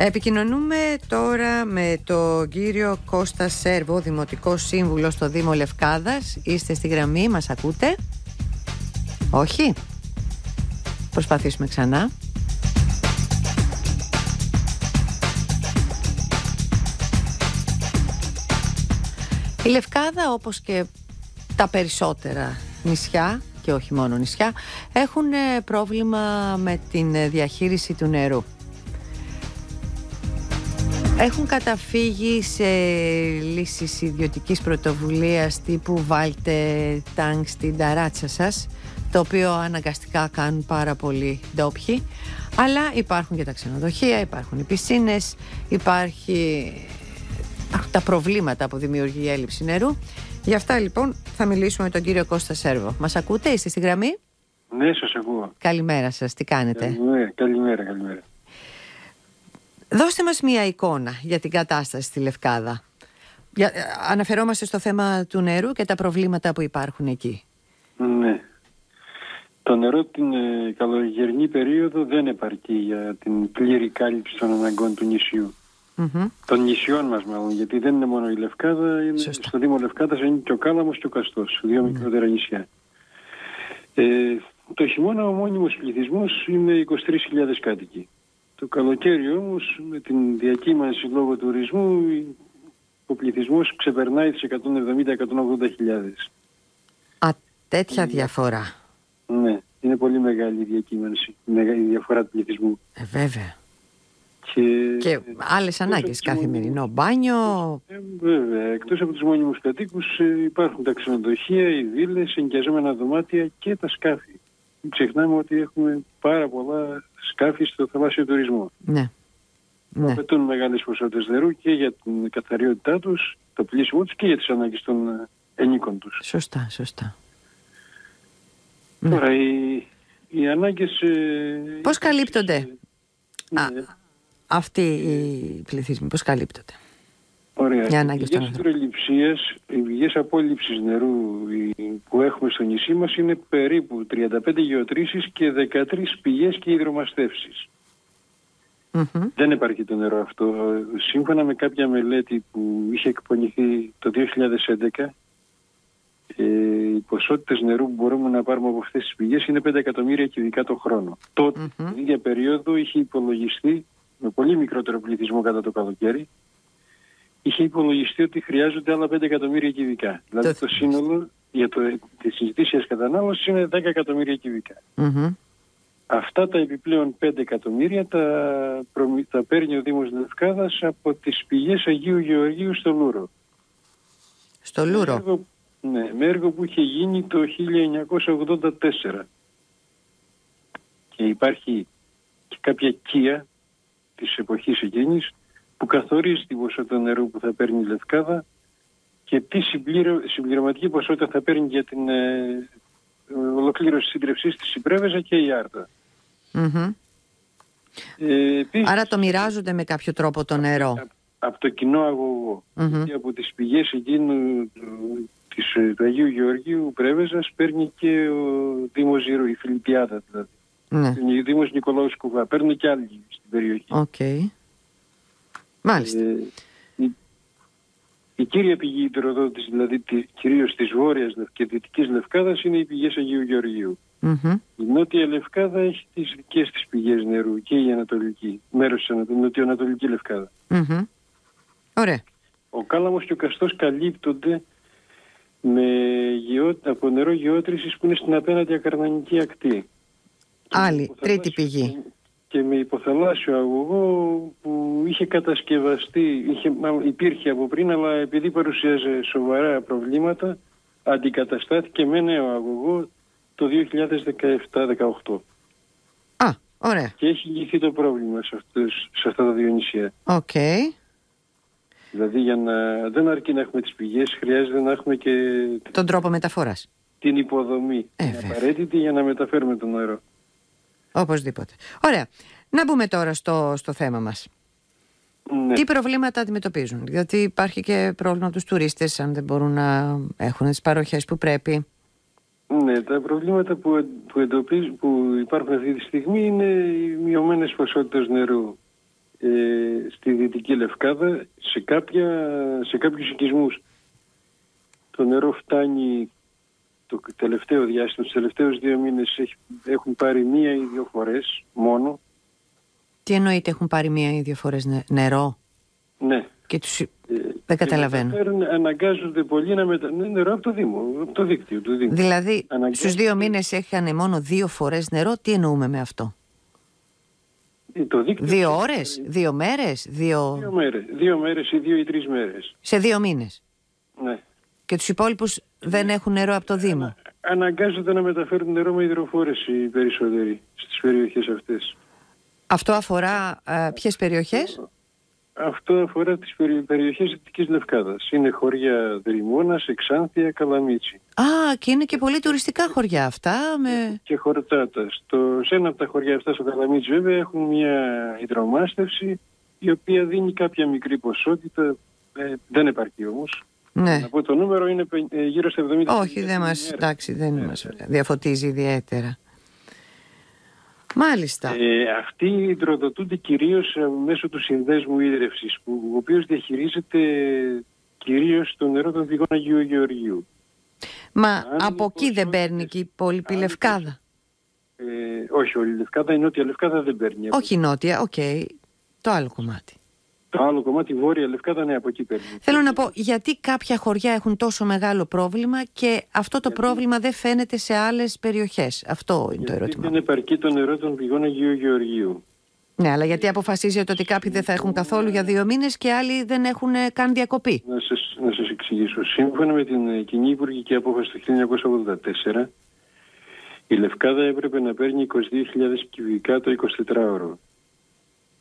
Επικοινωνούμε τώρα με τον κύριο Κώστα Σέρβο, Δημοτικό Σύμβουλο στο Δήμο Λευκάδας. Είστε στη γραμμή, μας ακούτε? Όχι? Προσπαθήσουμε ξανά. Η Λευκάδα, όπως και τα περισσότερα νησιά, και όχι μόνο νησιά, έχουν πρόβλημα με την διαχείριση του νερού. Έχουν καταφύγει σε λύσεις ιδιωτικής πρωτοβουλίας τύπου βάλτε τάγκ στην ταράτσα σας, το οποίο αναγκαστικά κάνουν πάρα πολλοί ντόπιοι, αλλά υπάρχουν και τα ξενοδοχεία, υπάρχουν οι πισίνες, υπάρχει τα προβλήματα που δημιουργεί η έλλειψη νερού. Γι' αυτά λοιπόν θα μιλήσουμε με τον κύριο Κώστα Σέρβο. Μας ακούτε, είστε στη γραμμή? Ναι, σας ακούω. Καλημέρα σας, τι κάνετε? Καλημέρα. Δώστε μας μία εικόνα για την κατάσταση στη Λευκάδα. Αναφερόμαστε στο θέμα του νερού και τα προβλήματα που υπάρχουν εκεί. Ναι. Το νερό την καλοκαιρινή περίοδο δεν επαρκεί για την πλήρη κάλυψη των αναγκών του νησιού. Των νησιών μας μάλλον, γιατί δεν είναι μόνο η Λευκάδα, είναι στο Δήμο Λευκάδας είναι και ο Κάλαμος και ο Καστός, δύο μικρότερα νησιά. Το χειμώνα ο μόνιμος πληθυσμός είναι 23.000 κάτοικοι. Το καλοκαίρι όμως με την διακύμανση λόγω τουρισμού ο πληθυσμός ξεπερνάει τις 170-180.000. Τέτοια διαφορά. Ναι, είναι πολύ μεγάλη η διακύμανση, η διαφορά του πληθυσμού. Βέβαια. Και άλλες ανάγκες, καθημερινό μπάνιο. Βέβαια, εκτός από τους μόνιμους κατοίκους υπάρχουν τα ξενοδοχεία, οι βίλες, ενοικιαζόμενα δωμάτια και τα σκάφη. Μην ξεχνάμε ότι έχουμε πάρα πολλά σκάφη στο θαλάσσιο τουρισμό. Ναι. Απαιτούν μεγάλες ποσότητες νερού και για την καθαριότητά τους, το πλήσιμο τους και για τις ανάγκες των ενίκων τους. Σωστά. Τώρα οι ανάγκες... Πώς καλύπτονται αυτοί οι πληθυσμοί, πώς καλύπτονται? Ωραία. Οι πηγές υδρολειψίας, οι πηγές απόλυψης νερού που έχουμε στο νησί μας είναι περίπου 35 γεωτρήσεις και 13 πηγές και υδρομαστεύσεις. Δεν υπάρχει το νερό αυτό. Σύμφωνα με κάποια μελέτη που είχε εκπονηθεί το 2011, οι ποσότητες νερού που μπορούμε να πάρουμε από αυτές τις πηγές είναι 5 εκατομμύρια κυβικά το χρόνο. Τότε, την ίδια περίοδο, είχε υπολογιστεί, με πολύ μικρότερο πληθυσμό κατά το καλοκαίρι, είχε υπολογιστεί ότι χρειάζονται άλλα 5 εκατομμύρια κυβικά. Δηλαδή το σύνολο για τη ετήσια κατανάλωση είναι 10 εκατομμύρια κυβικά. Αυτά τα επιπλέον 5 εκατομμύρια τα παίρνει ο Δήμος Λευκάδας από τις πηγές Αγίου Γεωργίου στο Λούρο. Στο Λούρο. Ναι, με έργο που είχε γίνει το 1984. Και υπάρχει και κάποια κία της εποχής εκείνης που καθορίζει την ποσότητα νερού που θα παίρνει η Λευκάδα και τι συμπληρωματική ποσότητα θα παίρνει για την ολοκλήρωση της σύντρευσής της η Πρέβεζα και η Άρτα. Επίσης, άρα το μοιράζονται με κάποιο τρόπο το νερό. Από το κοινό αγωγό. Και από τις πηγές εκείνου του Αγίου Γεωργίου Πρέβεζας παίρνει και ο Δήμος Ζήρου, η Φιλιππιάδα δηλαδή. Ο Δήμος Νικολάου Σκουβά. Παίρνουν και άλλοι στην περιοχή. Μάλιστα. Η κύρια πηγή υδροδότησης, δηλαδή κυρίως της Βόρειας και Δυτικής Λευκάδας, είναι οι πηγές Αγίου Γεωργίου. Η Νότια Λευκάδα έχει τις δικές της πηγές νερού και η Ανατολική, μέρος της Νοτιοανατολική Λευκάδα. Ωραία. Ο Κάλαμος και ο Καστός καλύπτονται από νερό γεώτρησης που είναι στην απέναντι ακαρνανική ακτή. Άλλη, τρίτη πηγή. Και με υποθαλάσσιο αγωγό που είχε κατασκευαστεί, υπήρχε από πριν, αλλά επειδή παρουσίαζε σοβαρά προβλήματα, αντικαταστάθηκε με νέο αγωγό το 2017-18. Ωραία. Και έχει λυθεί το πρόβλημα σε αυτά τα δύο νησιά. Δηλαδή δεν αρκεί να έχουμε τις πηγές, χρειάζεται να έχουμε και τον τρόπο μεταφοράς. Την υποδομή απαραίτητη για να μεταφέρουμε το νερό. Οπωσδήποτε. Ωραία. Να μπούμε τώρα στο θέμα μας. Τι προβλήματα αντιμετωπίζουν? Γιατί υπάρχει και πρόβλημα από τους τουρίστες, αν δεν μπορούν να έχουν τις παροχές που πρέπει. Ναι, τα προβλήματα που υπάρχουν αυτή τη στιγμή είναι οι μειωμένες ποσότητες νερού. στη Δυτική Λευκάδα σε κάποιους οικισμούς. Το νερό φτάνει το τελευταίο διάστημα, τους τελευταίους 2 μήνες έχουν πάρει 1 ή 2 φορές μόνο. Τι εννοείται έχουν πάρει 1 ή 2 φορές νερό? Ναι. Και τους... δεν καταλαβαίνω. Αναγκάζονται πολλοί να μεταφέρουν νερό από το Δήμο, από το δίκτυο του Δήμου. Δηλαδή στους 2 μήνες είχαν μόνο 2 φορές νερό. Τι εννοούμε με αυτό? 2 ώρες, 2 μέρες, 2 μέρες ή 2 ή 3 μέρες. Σε 2 μήνες. Ναι. Και τους υπόλοιπους δεν έχουν νερό από το Δήμο. Αναγκάζονται να μεταφέρουν νερό με υδροφόρες οι περισσότεροι στις περιοχές αυτές. Αυτό αφορά ποιες περιοχές? Αυτό αφορά τις περιοχές Δυτικής Λευκάδας. Είναι χωριά Δρυμώνας, Εξάνθεια, Καλαμίτσι. Και είναι και πολύ τουριστικά χωριά αυτά. Και Χορτάτα. Σε ένα από τα χωριά αυτά, στο Καλαμίτσι βέβαια, έχουν μια υδρομάστευση η οποία δίνει κάποια μικρή ποσότητα. Δεν επαρκεί όμως. Ναι. Να πω το νούμερο είναι γύρω στα 70. Όχι, δεν μας διαφωτίζει ιδιαίτερα. Μάλιστα. Αυτοί υδροδοτούνται κυρίως μέσω του συνδέσμου ίδρευσης, ο οποίος διαχειρίζεται κυρίως το νερό των πηγών Αγίου Γεωργίου. Μα από εκεί δεν παίρνει και η υπόλοιπη Λευκάδα? Όχι, όλη η Λευκάδα, η Νότια Λευκάδα δεν παίρνει. Όχι η Νότια, το άλλο κομμάτι. Το άλλο κομμάτι, η Βόρεια Λευκάδα, ναι, από εκεί παίρνει. Θέλω να πω, γιατί κάποια χωριά έχουν τόσο μεγάλο πρόβλημα και αυτό το πρόβλημα δεν φαίνεται σε άλλες περιοχές? Αυτό είναι το ερώτημα. Δεν επαρκεί το νερό των πηγών Αγίου Γεωργίου. Ναι, αλλά γιατί αποφασίζετε ότι κάποιοι δεν θα έχουν καθόλου για 2 μήνες και άλλοι δεν έχουν καν διακοπή? Να σας εξηγήσω. Σύμφωνα με την κοινή υπουργική απόφαση του 1984, η Λευκάδα έπρεπε να παίρνει 22.000 κυβικά το 24ωρο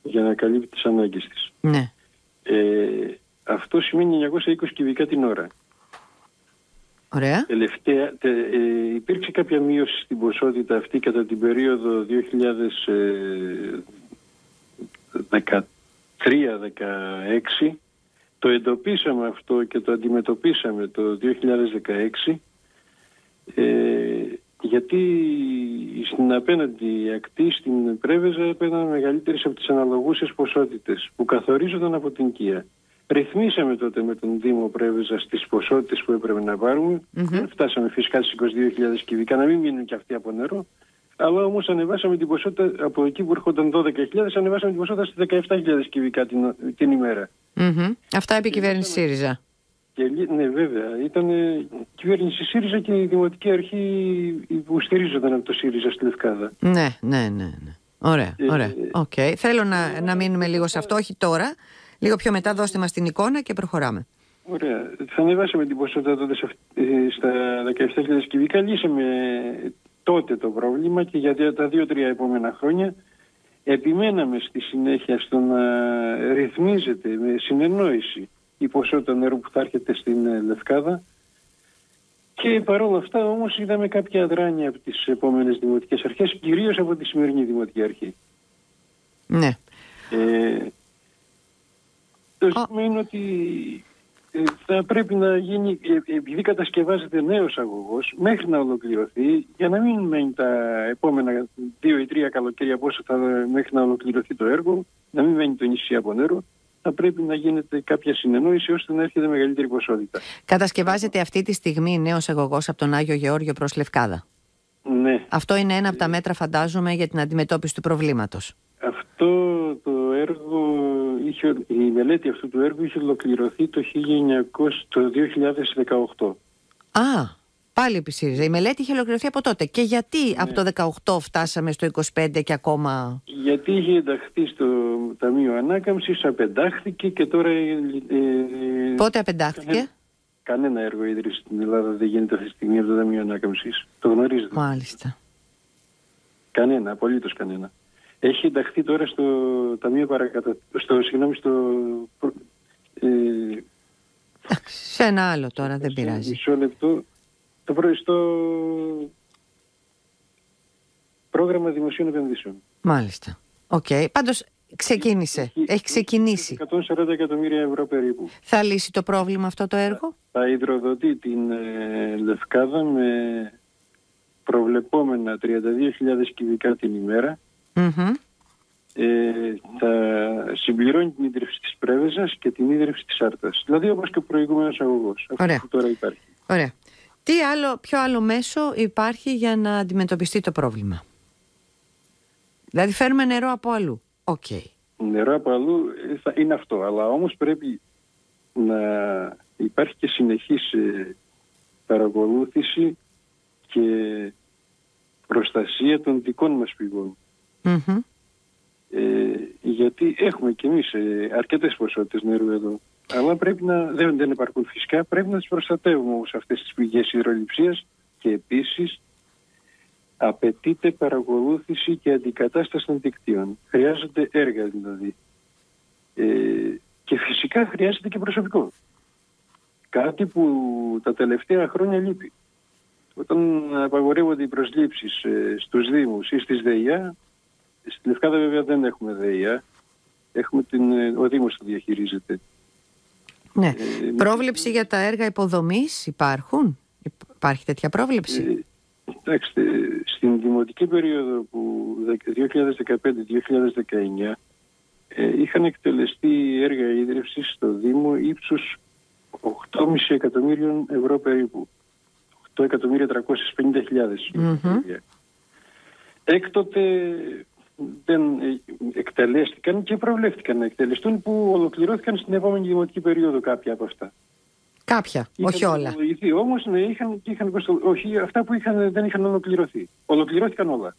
για να καλύπτει τις ανάγκες της. Ναι. Αυτό σημαίνει 920 κυβικά την ώρα. Ωραία. Τελευταία, υπήρξε κάποια μείωση στην ποσότητα αυτή κατά την περίοδο 2013-16. Το εντοπίσαμε αυτό και το αντιμετωπίσαμε το 2016, γιατί στην απέναντι ακτή, στην Πρέβεζα, έπαιρναν μεγαλύτερες από τις αναλογούσες ποσότητες που καθορίζονταν από την ΚΙΑ. Ρυθμίσαμε τότε με τον Δήμο Πρέβεζα στις ποσότητες που έπρεπε να πάρουμε. Φτάσαμε φυσικά στις 22.000 κυβικά, να μην μείνουν και αυτοί από νερό. Αλλά όμως ανεβάσαμε την ποσότητα, από εκεί που έρχονταν 12.000, ανεβάσαμε την ποσότητα στις 17.000 κυβικά την ημέρα. Αυτά επί κυβέρνηση ΣΥΡΙΖΑ. Ναι, βέβαια. Ήταν κυβέρνηση ΣΥΡΙΖΑ και η Δημοτική Αρχή που στηρίζονταν από το ΣΥΡΙΖΑ στη Λευκάδα. Ναι. Ωραία. Okay. Θέλω να μείνουμε λίγο σε αυτό, όχι τώρα. Λίγο πιο μετά δώστε μας την εικόνα και προχωράμε. Ωραία. Θα ανεβάσαμε την ποσότητα τότε στα 17.000 κυβικά. Λύσαμε τότε το πρόβλημα και για τα 2-3 επόμενα χρόνια επιμέναμε στη συνέχεια στο να ρυθμίζεται με συνεννόηση η ποσότητα νερού που θα έρχεται στην Λευκάδα. Και παρόλα αυτά όμως είδαμε κάποια αδράνεια από τις επόμενες δημοτικές αρχές, κυρίως από τη σημερινή Δημοτική Αρχή. Ναι. Το ζήτημα είναι ότι θα πρέπει να γίνει, επειδή κατασκευάζεται νέος αγωγός, μέχρι να ολοκληρωθεί, για να μην μένει τα επόμενα 2 ή 3 καλοκαίρια πόσο θα μέχρι να ολοκληρωθεί το έργο, να μην μένει το νησί από νερό, θα πρέπει να γίνεται κάποια συνεννόηση ώστε να έρχεται μεγαλύτερη ποσότητα. Κατασκευάζεται αυτή τη στιγμή νέος αγωγός από τον Άγιο Γεώργιο προς Λευκάδα. Ναι. Αυτό είναι ένα από τα μέτρα, φαντάζομαι, για την αντιμετώπιση του προβλήματος. Αυτό το έργο, η μελέτη αυτού του έργου είχε ολοκληρωθεί το 2018. Πάλι επί ΣΥΡΙΖΑ. Η μελέτη είχε ολοκληρωθεί από τότε. Και γιατί από το 18 φτάσαμε στο 25 και ακόμα? Γιατί είχε ενταχθεί στο Ταμείο Ανάκαμψης, απεντάχθηκε και τώρα... Πότε απεντάχθηκε? Κανένα έργο ίδρυση στην Ελλάδα δεν γίνεται αυτή τη στιγμή από το Ταμείο Ανάκαμψης. Το γνωρίζετε. Μάλιστα. Κανένα, απολύτως κανένα. Έχει ενταχθεί τώρα στο Ταμείο σε ένα άλλο τώρα, δεν πειράζει. Μισό λεπτό. Στο πρόγραμμα δημοσίων επενδύσεων. Μάλιστα. Πάντως ξεκίνησε. Έχει ξεκινήσει. 140 εκατομμύρια ευρώ περίπου. Θα λύσει το πρόβλημα αυτό το έργο? Θα υδροδοτεί την Λευκάδα με προβλεπόμενα 32.000 κυβικά την ημέρα. θα συμπληρώνει την ίδρυυση της Πρέβεζας και την ίδρυυση της Άρτας. Δηλαδή όπως και ο προηγούμενος αγωγός. Αυτό που τώρα υπάρχει. Ωραία. Ποιο άλλο μέσο υπάρχει για να αντιμετωπιστεί το πρόβλημα? Δηλαδή φέρουμε νερό από αλλού. Νερό από αλλού είναι αυτό. Αλλά όμως πρέπει να υπάρχει και συνεχής παρακολούθηση και προστασία των δικών μας πηγών. Γιατί έχουμε κι εμείς αρκετές ποσότητες νερού εδώ. Αλλά πρέπει δεν υπάρχουν φυσικά, πρέπει να τις προστατεύουμε όμως αυτές τις πηγές υδρολειψίας και επίσης απαιτείται παρακολούθηση και αντικατάσταση των δικτύων. Χρειάζονται έργα δηλαδή. Και φυσικά χρειάζεται και προσωπικό. Κάτι που τα τελευταία χρόνια λείπει. Όταν απαγορεύονται οι προσλήψεις στους Δήμους ή στις ΔΕΙΑ, στη Λευκάδα βέβαια δεν έχουμε ΔΕΙΑ, έχουμε ο Δήμος το διαχειρίζεται. Ναι. Πρόβλεψη για τα έργα υποδομής υπάρχει τέτοια πρόβλεψη? Κοιτάξτε, στην δημοτική περίοδο που 2015-2019 είχαν εκτελεστεί έργα ίδρυυσης στο Δήμο ύψους 8,5 εκατομμύριων ευρώ περίπου. 8.350.000. Έκτοτε δεν εκτελέστηκαν και προβλέφτηκαν να εκτελεστούν, που ολοκληρώθηκαν στην επόμενη δημοτική περίοδο κάποια από αυτά. Κάποια, όχι όλα. Όμως όχι, αυτά που δεν είχαν ολοκληρωθεί. Ολοκληρώθηκαν όλα.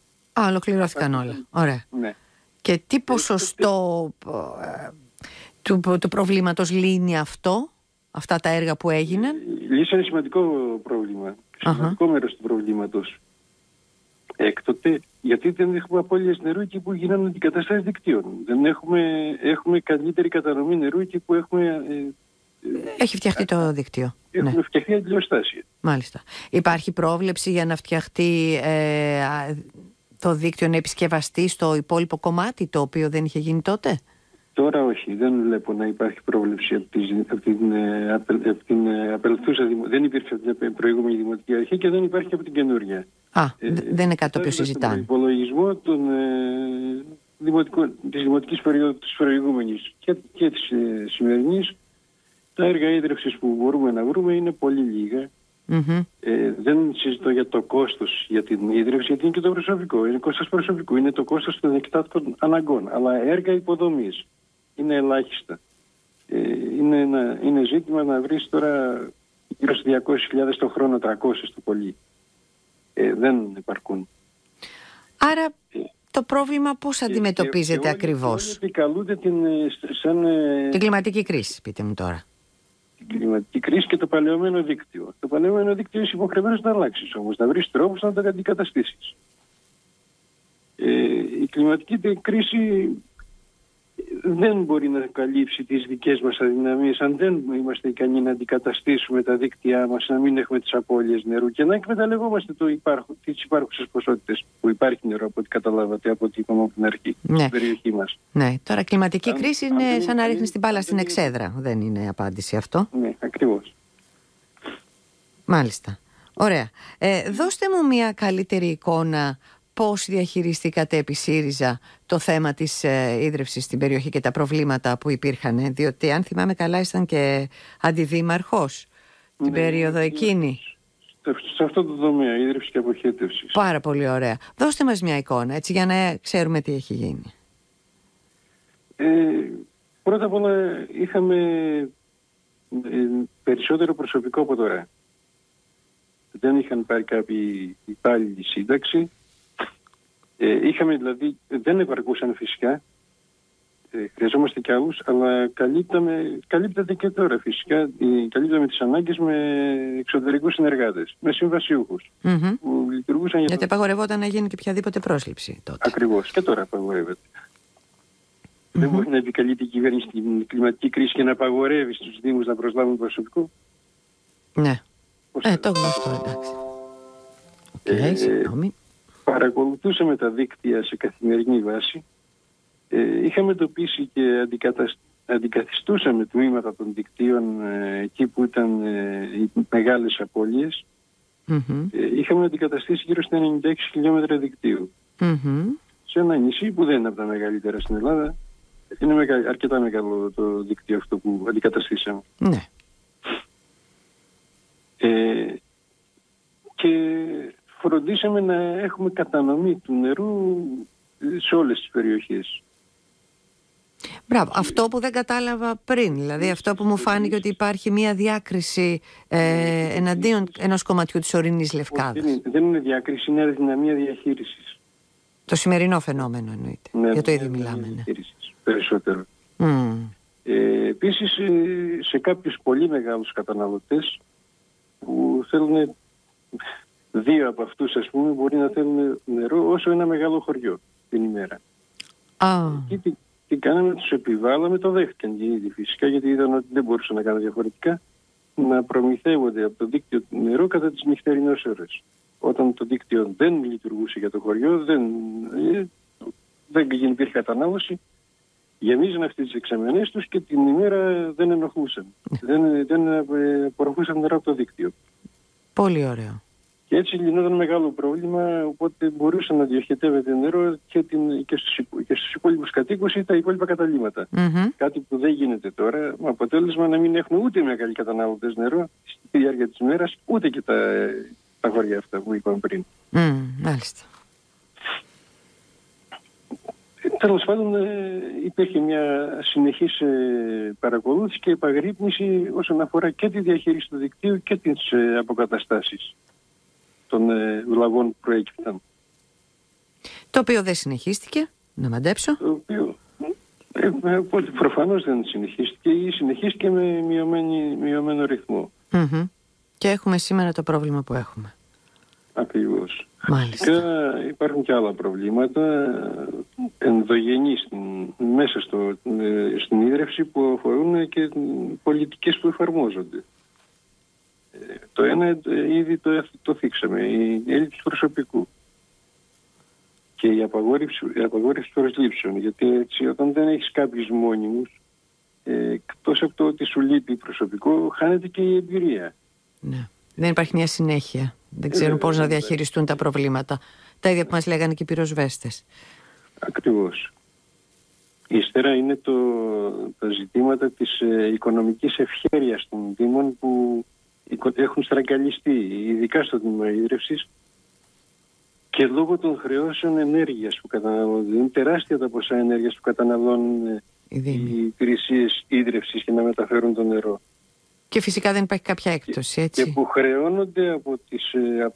Ολοκληρώθηκαν όλα. Ωραία. Ναι. Και τι ποσοστό του προβλήματος λύνει αυτά τα έργα που έγιναν? Λύσανε σημαντικό πρόβλημα. Σημαντικό μέρος του προβλήματος. Έκτοτε, γιατί δεν έχουμε απώλειες νερού εκεί που γίνανε αντικαταστάσεις δικτύων. Έχουμε καλύτερη κατανομή νερού εκεί που έχουμε... Έχει φτιαχτεί το δίκτυο. Έχουμε φτιαχτεί αντιλιοστάσια. Μάλιστα. Υπάρχει πρόβλεψη για να φτιαχτεί το δίκτυο, να επισκευαστεί στο υπόλοιπο κομμάτι, το οποίο δεν είχε γίνει τότε? Τώρα όχι, δεν βλέπω να υπάρχει πρόβλεψη από την απελθούσα. Δεν υπήρξε από την προηγούμενη δημοτική αρχή και δεν υπάρχει από την καινούργια. Δεν είναι κάτι το οποίο συζητάνε. Στον υπολογισμό της δημοτικής περίοδου της προηγούμενης και της σημερινής, τα έργα ίδρυυσης που μπορούμε να βρούμε είναι πολύ λίγα. Δεν συζητώ για το κόστος για την ίδρυυση, γιατί είναι και το προσωπικό. Είναι κόστος προσωπικού, είναι το κόστος των εκτάκτων αναγκών. Αλλά έργα υποδομής είναι ελάχιστα. Είναι ζήτημα να βρεις τώρα γύρω στους 200.000 το χρόνο, 300 το πολύ. Δεν υπαρκούν. Άρα το πρόβλημα πώς αντιμετωπίζεται ακριβώς? Όλοι επικαλούνται την κλιματική κρίση, πείτε μου τώρα. Την κλιματική κρίση και το παλαιωμένο δίκτυο. Το παλαιωμένο δίκτυο είσαι υποχρεωμένος να αλλάξεις όμως, να βρεις τρόπους να το αντικαταστήσεις. Η κλιματική κρίση δεν μπορεί να καλύψει τις δικές μας αδυναμίες αν δεν είμαστε ικανοί να αντικαταστήσουμε τα δίκτυά μας, να μην έχουμε τις απώλειες νερού και να εκμεταλλευόμαστε τις υπάρχουσες ποσότητες που υπάρχει νερό, από ό,τι καταλάβατε, από ό,τι είπαμε από την αρχή, στην περιοχή μας. Ναι, τώρα κλιματική κρίση είναι σαν να ρίχνεις την μπάλα στην εξέδρα. Δεν είναι απάντηση αυτό. Ναι, ακριβώς. Μάλιστα. Ωραία. Δώστε μου μια καλύτερη εικόνα πώς διαχειριστήκατε επί ΣΥΡΙΖΑ το θέμα της ίδρυυσης στην περιοχή και τα προβλήματα που υπήρχαν, διότι αν θυμάμαι καλά ήσταν και αντιδήμαρχος την περίοδο εκείνη. Σε αυτό το τομέα, ίδρυυση και αποχέτευση. Πάρα πολύ ωραία. Δώστε μας μια εικόνα, έτσι, για να ξέρουμε τι έχει γίνει. Πρώτα απ' όλα είχαμε περισσότερο προσωπικό από τώρα. Δεν είχαν πάρει κάποιοι υπάλληλοι σύνταξη. Είχαμε δηλαδή, δεν επαρκούσαν φυσικά, χρειαζόμαστε κι άλλους, αλλά καλύπτεται και τώρα φυσικά, καλύπταμε τις ανάγκες με εξωτερικούς συνεργάτες, με συμβασιούχους που λειτουργούσαν. Γιατί απαγορευόταν να γίνει και οποιαδήποτε πρόσληψη τότε. Ακριβώς, και τώρα απαγορεύεται. Δεν μπορεί να επικαλείται η κυβέρνηση την κλιματική κρίση και να απαγορεύει στους Δήμους να προσλάβουν προσωπικό. Ναι, το γνωστό, εντάξει. Συγγνώμη. Παρακολουθούσαμε τα δίκτυα σε καθημερινή βάση. Είχαμε εντοπίσει και αντικαθιστούσαμε τμήματα των δικτύων εκεί που ήταν οι μεγάλες απώλειες. Είχαμε αντικαταστήσει γύρω στα 96 χιλιόμετρα δικτύου. σε ένα νησί που δεν είναι από τα μεγαλύτερα στην Ελλάδα. Είναι αρκετά μεγάλο το δίκτυο αυτό που αντικαταστήσαμε. Ναι. Και φροντίσαμε να έχουμε κατανομή του νερού σε όλες τις περιοχές. Μπράβο. Αυτό που δεν κατάλαβα πριν, δηλαδή αυτό που μου φάνηκε ότι υπάρχει μία διάκριση εναντίον ενός κομματιού της ορεινής Λευκάδας. Δεν είναι διάκριση, είναι αδυναμία διαχείρισης. Το σημερινό φαινόμενο εννοείται. Ναι, για το ίδιο μιλάμε. Ναι. Περισσότερο. Επίσης σε κάποιους πολύ μεγάλους καταναλωτές που θέλουν, δύο από αυτούς ας πούμε μπορεί να θέλουν νερό όσο ένα μεγάλο χωριό την ημέρα. Και τι κάναμε, τους επιβάλαμε, το δέχτηκαν και ήδη φυσικά, γιατί είδαν ότι δεν μπορούσαν να κάνουν διαφορετικά, να προμηθεύονται από το δίκτυο του νερό κατά τις νυχτερινές ώρες. Όταν το δίκτυο δεν λειτουργούσε για το χωριό, δεν υπήρχε κατανάλωση, γεμίζαν αυτές τις εξαμενές τους και την ημέρα δεν ενοχλούσαν. δεν απορροφούσαν νερό από το δίκτυο. Πολύ ωραίο. Και έτσι λυνόταν μεγάλο πρόβλημα, οπότε μπορούσε να διοχετεύεται νερό και στους υπόλοιπους κατοίκους ή τα υπόλοιπα καταλύματα. Κάτι που δεν γίνεται τώρα, με αποτέλεσμα να μην έχουμε ούτε μεγάλοι κατανάλωτες νερό στη διάρκεια της ημέρας, ούτε και τα χωριά αυτά που είπαμε πριν. Μάλιστα. Τέλος πάντων, υπήρχε μια συνεχής παρακολούθηση και επαγρύπνηση όσον αφορά και τη διαχείριση του δικτύου και τις αποκαταστάσεις των βλαβών που προέκυπταν. Το οποίο δεν συνεχίστηκε, να μαντέψω. Το οποίο προφανώς δεν συνεχίστηκε ή συνεχίστηκε με μειωμένο ρυθμό. Και έχουμε σήμερα το πρόβλημα που έχουμε. Ακριβώς. Μάλιστα. Υπάρχουν και άλλα προβλήματα ενδογενείς μέσα στην ίδρυυση που αφορούν και πολιτικές που εφαρμόζονται. Το ένα ήδη το θίξαμε, η έλλειψη προσωπικού και η απαγόρευση προσλήψεων, γιατί έτσι όταν δεν έχεις κάποιους μόνιμους, εκτός από το ότι σου λείπει προσωπικό, χάνεται και η εμπειρία. Ναι. Δεν υπάρχει μια συνέχεια. Δεν ξέρουν πώς να διαχειριστούν τα προβλήματα. Τα ίδια που μας λέγανε και οι πυροσβέστες. Ακριβώς. Ύστερα είναι τα ζητήματα της οικονομικής ευχέρειας των Δήμων που έχουν στραγγαλιστεί, ειδικά στο τμήμα ίδρυυσης, και λόγω των χρεώσεων ενέργειας που καταναλώνουν. Είναι τεράστια τα ποσά ενέργειας που καταναλώνουν οι υπηρεσίες ίδρυυσης για να μεταφέρουν το νερό. Και φυσικά δεν υπάρχει κάποια έκπτωση, έτσι. Και που χρεώνονται από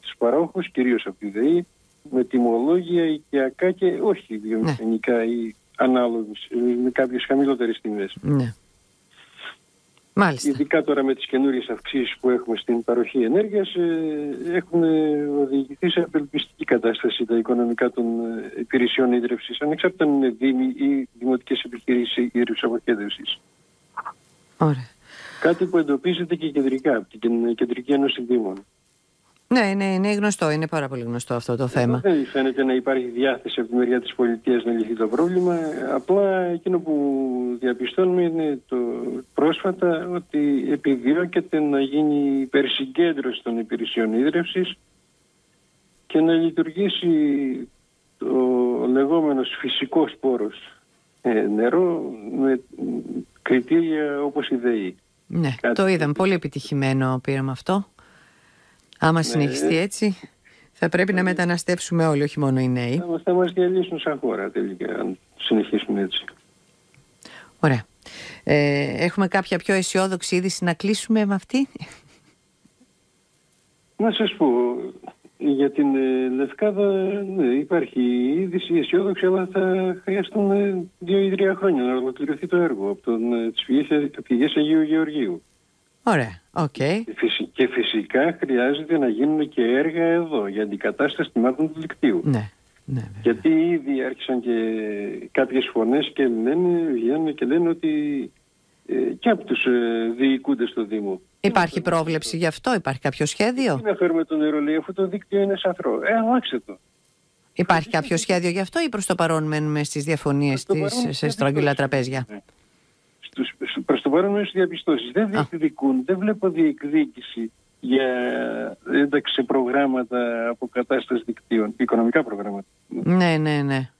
τους παρόχους, κυρίως από τη ΔΕΗ, με τιμολόγια οικιακά και όχι βιομηχανικά ή ανάλογους, με κάποιες χαμηλότερες τιμές. Ναι. Μάλιστα. Ειδικά τώρα με τις καινούριες αυξήσεις που έχουμε στην παροχή ενέργειας, έχουν οδηγηθεί σε απελπιστική κατάσταση τα οικονομικά των υπηρεσιών ίδρυυσης, ανεξάρτητα αν είναι δήμοι ή δημοτικές επιχειρήσεις ίδρυυσης αποχέτευσης. Ωραία. Κάτι που εντοπίζεται και κεντρικά από την Κεντρική Ένωση Δήμων. Ναι, είναι γνωστό, είναι πάρα πολύ γνωστό αυτό το θέμα. Δεν φαίνεται να υπάρχει διάθεση από τη μεριά της πολιτείας να λυθεί το πρόβλημα. Απλά εκείνο που διαπιστώνουμε είναι πρόσφατα ότι επιδιώκεται να γίνει υπερσυγκέντρωση των υπηρεσιών ίδρυυσης και να λειτουργήσει το λεγόμενος φυσικός πόρος νερό με κριτήρια όπως η ΔΕΗ. Ναι, το είδαμε. Πολύ επιτυχημένο πείραμα αυτό. Άμα συνεχιστεί έτσι, θα πρέπει να μεταναστεύσουμε όλοι, όχι μόνο οι νέοι. Θα μας διαλύσουν σαν χώρα τελικά, αν συνεχίσουμε έτσι. Ωραία. Έχουμε κάποια πιο αισιόδοξη είδηση να κλείσουμε με αυτή? Να σας πω, για την Λευκάδα υπάρχει είδηση αισιόδοξη, αλλά θα χρειαστούν 2 ή 3 χρόνια να ολοκληρωθεί το έργο από τις πηγές Αγίου Γεωργίου. Ωραία, okay. Και φυσικά χρειάζεται να γίνουν και έργα εδώ για αντικατάσταση τμήματων του δικτύου. Ναι, γιατί ήδη άρχισαν και κάποιες φωνές και βγαίνουν και λένε ότι και από τους διοικούντες στο Δήμο. Υπάρχει πρόβλεψη γι' αυτό, υπάρχει κάποιο σχέδιο? Τι να φέρουμε το νερό, λέει, αφού το δίκτυο είναι σαθρό. Αλλάξτε το. Υπάρχει κάποιο σχέδιο γι' αυτό ή προς το παρόν μένουμε στις διαφωνίες σε στρογγυλά τραπέζια? Προς το παρόν μένουμε στις διαπιστώσεις. Δεν διεκδικούν, δεν βλέπω διεκδίκηση για ένταξη σε προγράμματα αποκατάστασης δικτύων, οικονομικά προγράμματα. Ναι.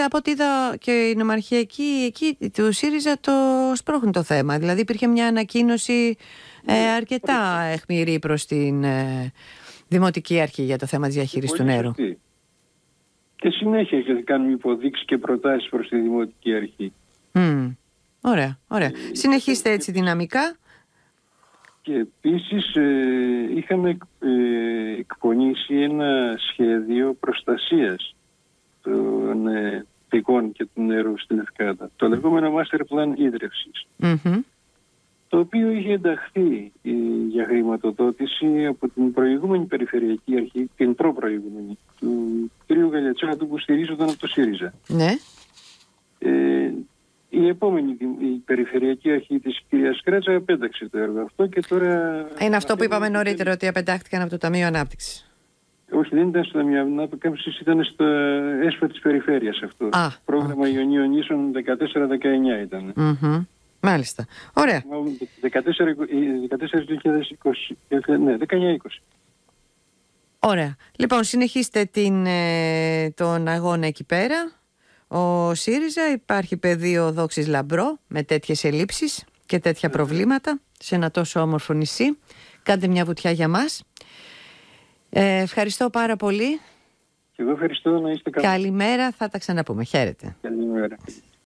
Από ό,τι είδα και η νομαρχία εκεί του ΣΥΡΙΖΑ το σπρώχνει το θέμα. Δηλαδή υπήρχε μια ανακοίνωση αρκετά αιχμηρή προς την Δημοτική Αρχή για το θέμα της διαχείρισης του νερού. Και συνέχεια κάνουμε υποδείξεις και προτάσεις προς τη Δημοτική Αρχή. Ωραία. Συνεχίστε έτσι δυναμικά. Και επίσης είχαμε εκπονήσει ένα σχέδιο προστασίας των πηγών και του νερού στην Λευκάδα, το λεγόμενο Master Plan ίδρευσης, το οποίο είχε ενταχθεί για χρηματοδότηση από την προηγούμενη Περιφερειακή Αρχή, την προπροηγούμενη, του κ. Γαλιατσάτου, που στηρίζονταν από το ΣΥΡΙΖΑ. Ναι. Η επόμενη η Περιφερειακή Αρχή της κυρίας Κράτσα επέταξε το έργο αυτό και τώρα... Είναι αυτό που είπαμε νωρίτερα, ότι απεντάχθηκαν από το Ταμείο Ανάπτυξης. Όχι, δεν ήταν στο Ταμείο Ανάπτυξης, ήταν στο ΕΣΠΑ της Περιφέρειας αυτό. Πρόγραμμα Ιωνίων Νήσων 14-19 ήταν. Μάλιστα. Ωραία. 14-2020. Ναι, 19-20. Ωραία. Λοιπόν, συνεχίστε τον αγώνα εκεί πέρα. Ο ΣΥΡΙΖΑ, υπάρχει πεδίο δόξης λαμπρό με τέτοιες ελλείψεις και τέτοια προβλήματα σε ένα τόσο όμορφο νησί. Κάντε μια βουτιά για μας. Ευχαριστώ πάρα πολύ. Και εγώ ευχαριστώ, να είστε καλά. Καλημέρα, θα τα ξαναπούμε. Χαίρετε. Καλημέρα.